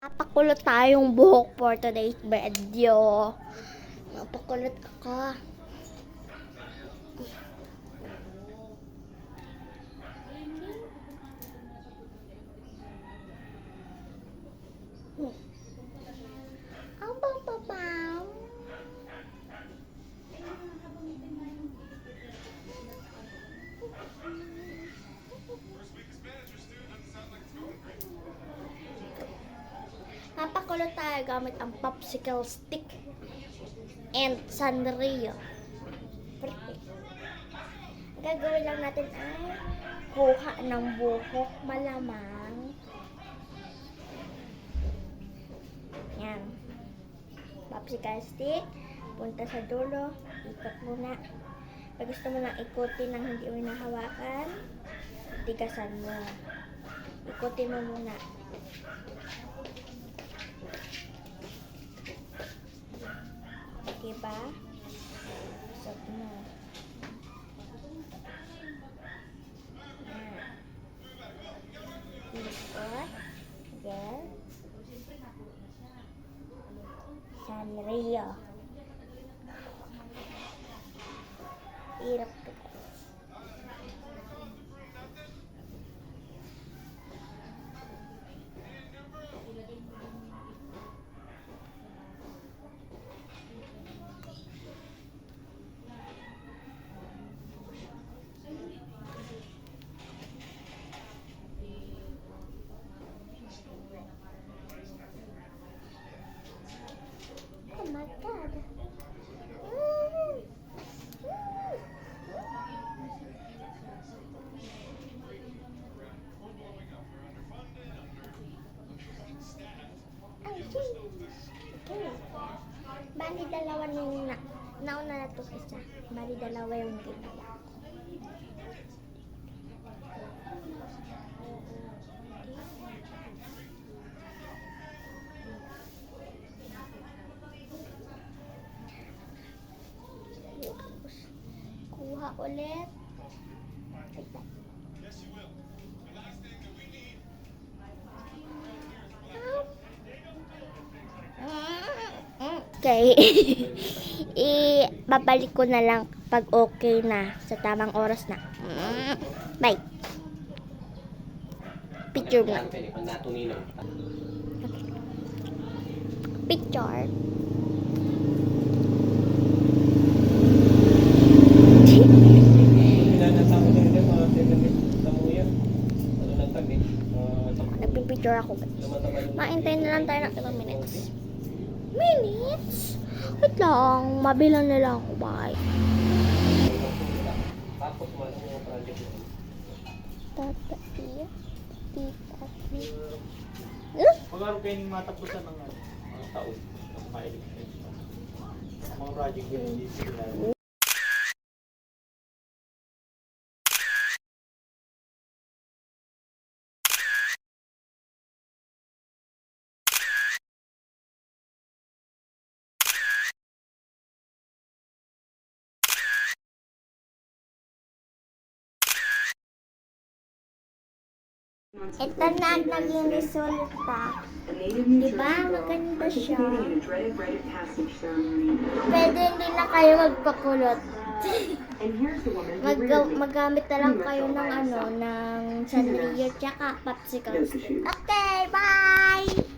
Napakulot tayong buhok for today's video. Napakulot ako. Ang pam. Napakulot tayo gamit ang popsicle stick and Sanrio. Perfect. Ang gagawin lang natin ay kuha ng buhok malamang. Yan. Popsicle stick. Punta sa dulo. Ikot muna. Pag gusto mo lang ikutin ng hindi mo nahawakan, tigasan mo. Ikutin mo muna. Diba? Isot mo. Yan. Ikot. Again. Sanrio. Hirap ko. Oh my God. Bali dalawa nung nauna na to isa. Bali dalawa yung ginawa. Kuha ulit. Okay. Babalik ko na lang pag okay na sa tamang oras na. Bye. Picture mo. Picture. Nagpipicture ako. Maintay na lang tayo ng ilang minutes. Minutes? Wait lang. Mabilang na lang ako. Bye. Tata-iya. Tita-iya. Pag-araw kayo ng matapusan ng taon. Ng mga electric. Mga project yun. Hindi sila. Ito na naging resulta. Diba? Maganda siya. Pwede hindi na kayo magpakulot. Magamit na lang kayo ng ng Sanrio tsaka popsicle stick. Okay, bye!